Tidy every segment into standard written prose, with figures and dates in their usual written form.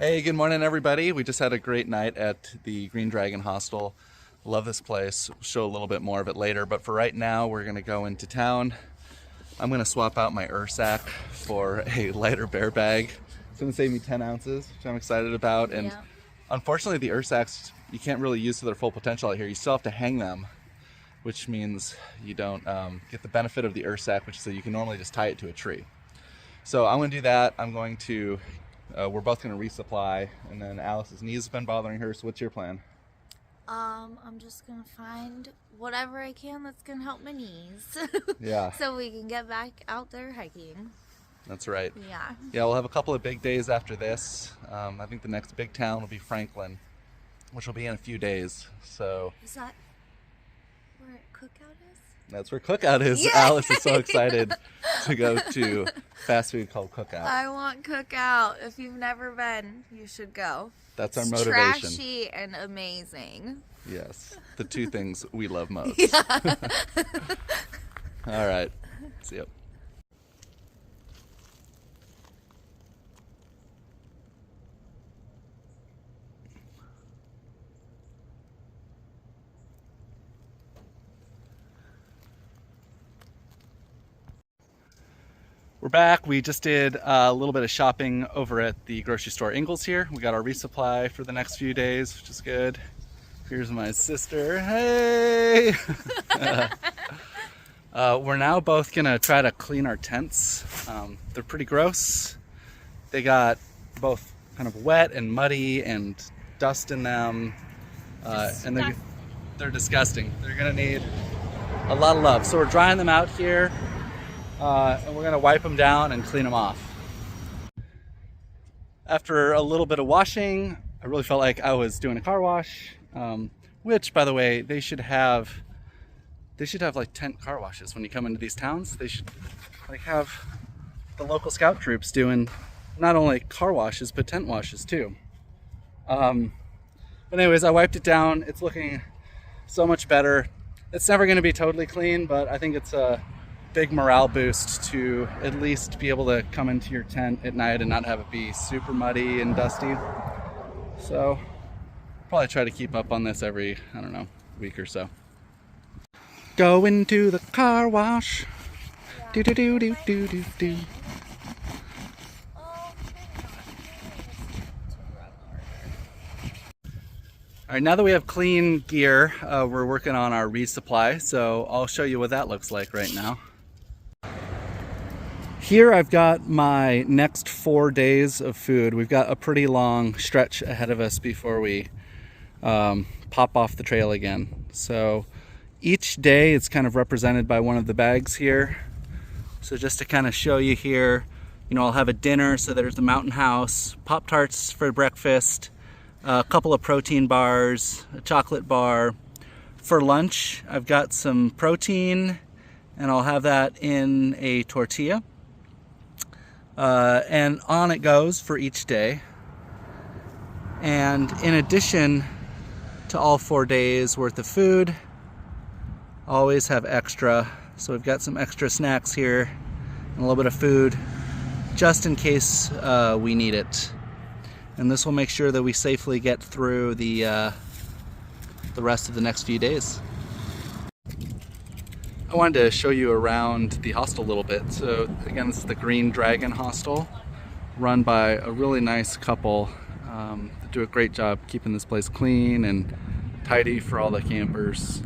Hey, good morning, everybody. We just had a great night at the Green Dragon Hostel. Love this place. We'll show a little bit more of it later, but for right now, we're going to go into town. I'm going to swap out my Ursack for a lighter bear bag. It's going to save me 10 ounces, which I'm excited about. And Yeah. unfortunately, the Ursacks, you can't really use to their full potential out here. You still have to hang them, which means you don't get the benefit of the Ursack, which is that you can normally just tie it to a tree. So I'm going to do that. We're both going to resupply, and then Alice's knees have been bothering her, so what's your plan? I'm just gonna find whatever I can that's gonna help my knees. Yeah, So we can get back out there hiking. that's right. Yeah. Yeah, we'll have a couple of big days after this. I think the next big town will be Franklin, which will be in a few days. So Is that where Cookout is? that's where Cookout is. Yeah. Alice is so excited to go to fast food called Cookout. I want Cookout. If you've never been, you should go. That's our It's motivation. trashy and amazing. Yes, the two things we love most. Yeah. All right, see you. We're back. We just did a little bit of shopping over at the grocery store Ingles here. We got our resupply for the next few days, which is good. Here's my sister. Hey! We're now both gonna try to clean our tents. They're pretty gross. They got both kind of wet and muddy and dust in them. And they're disgusting. They're gonna need a lot of love. So we're drying them out here. And we're gonna wipe them down and clean them off. After a little bit of washing, I really felt like I was doing a car wash, which, by the way, they should have like tent car washes when you come into these towns. They should like have the local scout troops doing not only car washes but tent washes too. But anyways, I wiped it down. It's looking so much better. It's never going to be totally clean, but I think it's a big morale boost to at least be able to come into your tent at night and not have it be super muddy and dusty. So probably try to keep up on this every, I don't know, week or so. Going to the car wash. Do do do do do do do. All right, now that we have clean gear, we're working on our resupply. So I'll show you what that looks like right now. Here I've got my next 4 days of food. We've got a pretty long stretch ahead of us before we pop off the trail again. So each day it's kind of represented by one of the bags here. So just to kind of show you here, you know, I'll have a dinner. So there's the Mountain House, Pop-Tarts for breakfast, a couple of protein bars, a chocolate bar. For lunch, I've got some protein, and I'll have that in a tortilla. And on it goes for each day. And in addition to all 4 days worth of food, I always have extra. So we've got some extra snacks here and a little bit of food just in case we need it. And this will make sure that we safely get through the rest of the next few days. I wanted to show you around the hostel a little bit. So again, this is the Green Dragon Hostel, run by a really nice couple. They do a great job keeping this place clean and tidy for all the campers.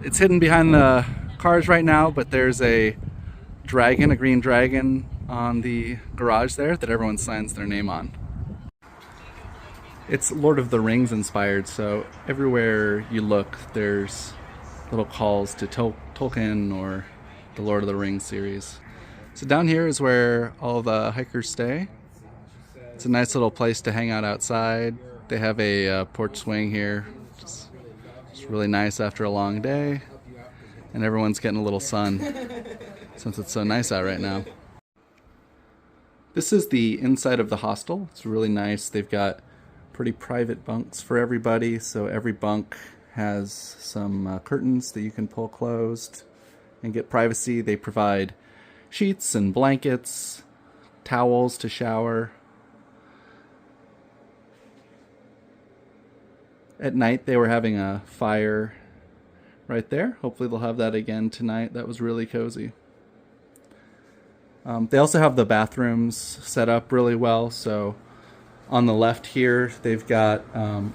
It's hidden behind the cars right now, but there's a dragon, a green dragon, on the garage there that everyone signs their name on. It's Lord of the Rings inspired, so everywhere you look there's little calls to Tolkien or the Lord of the Rings series. So down here is where all the hikers stay. It's a nice little place to hang out outside. They have a porch swing here. It's really nice after a long day. And everyone's getting a little sun since it's so nice out right now. This is the inside of the hostel. It's really nice. They've got pretty private bunks for everybody. So every bunk has some curtains that you can pull closed and get privacy. They provide sheets and blankets, towels to shower. At night they were having a fire right there. Hopefully they'll have that again tonight. That was really cozy. They also have the bathrooms set up really well. So on the left here, they've got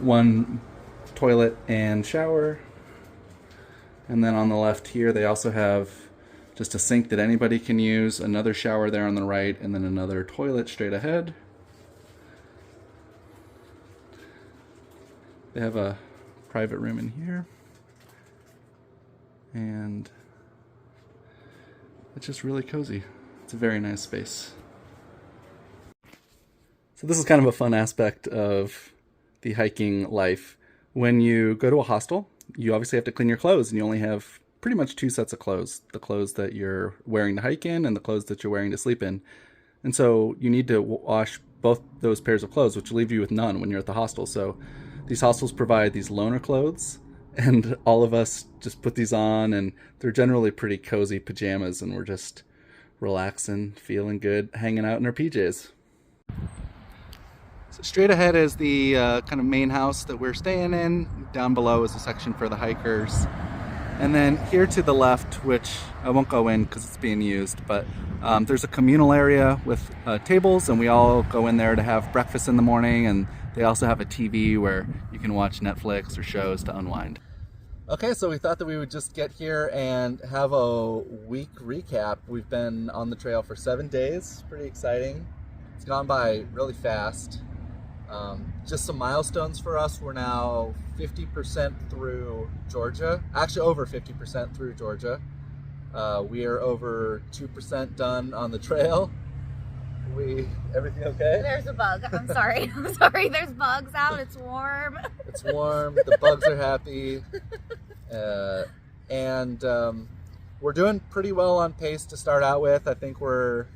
one toilet and shower. And then on the left here, they also have just a sink that anybody can use, another shower there on the right, and then another toilet straight ahead. They have a private room in here. And it's just really cozy. It's a very nice space. So this is kind of a fun aspect of the hiking life. When you go to a hostel, you obviously have to clean your clothes, and you only have pretty much two sets of clothes. The clothes that you're wearing to hike in and the clothes that you're wearing to sleep in. And so you need to wash both those pairs of clothes, which will leave you with none when you're at the hostel. So these hostels provide these loaner clothes, and all of us just put these on, and they're generally pretty cozy pajamas, and we're just relaxing, feeling good, hanging out in our PJs. So straight ahead is the kind of main house that we're staying in. Down below is a section for the hikers. And then here to the left, which I won't go in because it's being used, but there's a communal area with tables, and we all go in there to have breakfast in the morning, and they also have a TV where you can watch Netflix or shows to unwind. Okay, so we thought that we would just get here and have a week recap. We've been on the trail for 7 days, pretty exciting. It's gone by really fast. Just some milestones for us. We're now 50% through Georgia, actually over 50% through Georgia. We are over 2% done on the trail. Everything okay? There's a bug. I'm sorry. I'm sorry. There's bugs out. It's warm. It's warm. The bugs are happy. And we're doing pretty well on pace to start out with. I think we're,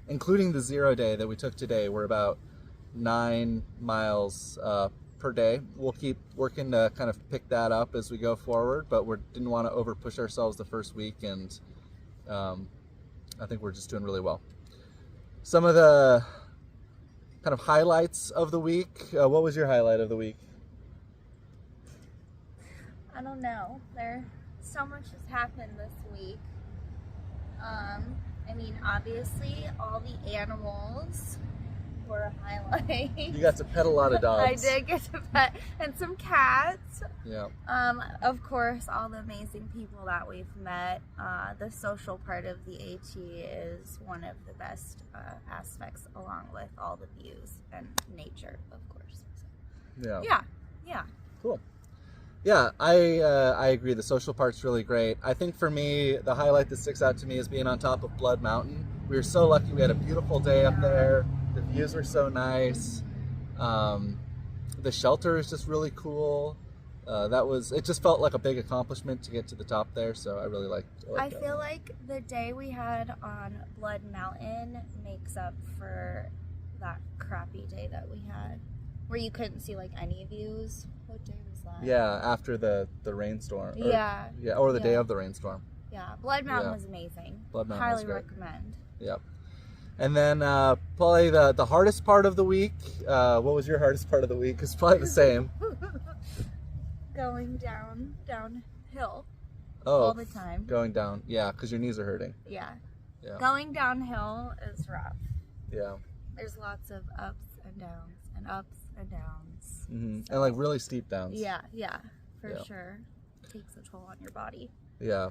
including the 0 day that we took today, we're about 9 miles per day. We'll keep working to kind of pick that up as we go forward, but we didn't want to over push ourselves the first week, and I think we're just doing really well. Some of the kind of highlights of the week. What was your highlight of the week? I don't know. So much has happened this week. I mean, obviously, all the animals were a highlight. You got to pet a lot of dogs. I did get to pet, and some cats. Yeah. Of course, all the amazing people that we've met. The social part of the AT is one of the best aspects, along with all the views and nature, of course. So, yeah. Cool. Yeah, I agree. The social part's really great. I think for me, the highlight that sticks out to me is being on top of Blood Mountain. We were so lucky. We had a beautiful day up there. The views were so nice. The shelter is just really cool. It just felt like a big accomplishment to get to the top there, so I really liked I feel like the day we had on Blood Mountain makes up for that crappy day that we had, where you couldn't see like any views. What day was that? Yeah, after the rainstorm. Or the day of the rainstorm. Yeah, Blood Mountain was amazing. Blood Mountain Highly was great. recommend. Yep. And then probably the hardest part of the week. What was your hardest part of the week? It's probably the same. Going downhill. Oh, all the time. Going down, yeah, because your knees are hurting. Yeah. Yeah. Going downhill is rough. Yeah. There's lots of ups and downs and ups and downs. Mm-hmm. So, and like really steep downs. Yeah, for sure. It takes a toll on your body. Yeah.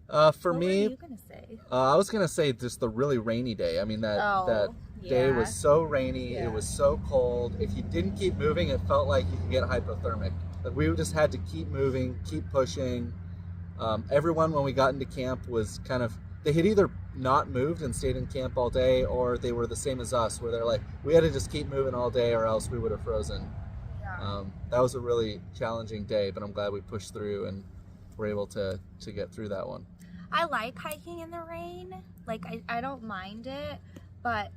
For what me, were you gonna say? I was gonna say just the really rainy day. I mean that day was so rainy. Yeah. It was so cold. If you didn't keep moving, it felt like you could get hypothermic. Like we just had to keep moving, keep pushing. Everyone when we got into camp was they had either not moved and stayed in camp all day, or they were the same as us, where they're like, we had to just keep moving all day or else we would have frozen. Yeah. That was a really challenging day, but I'm glad we pushed through and were able to get through that one. I like hiking in the rain. Like, I don't mind it, but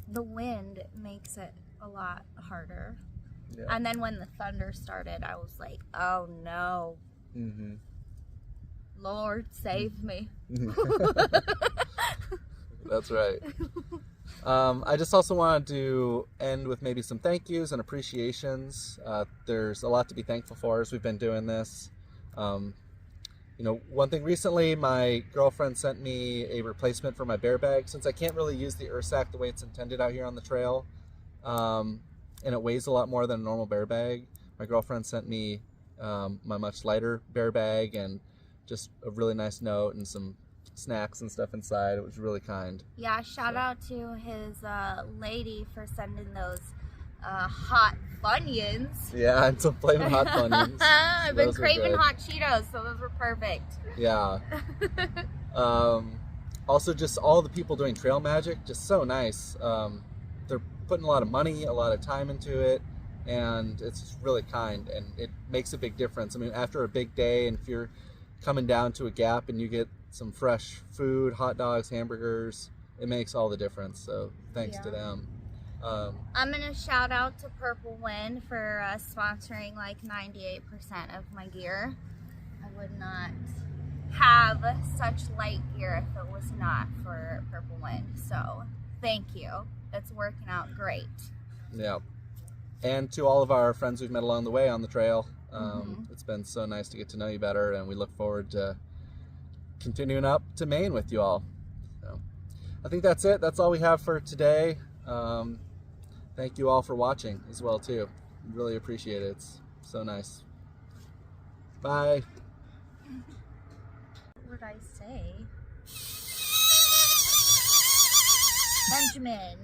the wind makes it a lot harder. Yeah. And then when the thunder started, I was like, oh no. Mm-hmm. Lord, save me. That's right. I just also wanted to end with maybe some thank yous and appreciations. There's a lot to be thankful for as we've been doing this. One thing recently, my girlfriend sent me a replacement for my bear bag since I can't really use the Ursack the way it's intended out here on the trail. And it weighs a lot more than a normal bear bag. My girlfriend sent me my much lighter bear bag and just a really nice note and some snacks and stuff inside. It was really kind. Yeah, shout out to his lady for sending those hot Funyuns. Yeah, and some flaming hot Funyuns. I've been craving hot Cheetos, so those were perfect. Yeah. Also, just all the people doing trail magic, just so nice. They're putting a lot of money, a lot of time into it, and it's really kind, and it makes a big difference. I mean, after a big day, and if you're coming down to a gap and you get some fresh food, hot dogs, hamburgers, it makes all the difference. So thanks to them. I'm going to shout out to Purple Wind for sponsoring like 98% of my gear. I would not have such light gear if it was not for Purple Wind. So thank you. It's working out great. Yeah. And to all of our friends we've met along the way on the trail. It's been so nice to get to know you better, and we look forward to continuing up to Maine with you all. So I think that's it. That's all we have for today. Thank you all for watching as well too. Really appreciate it. It's so nice. Bye. What would I say? Benjamin.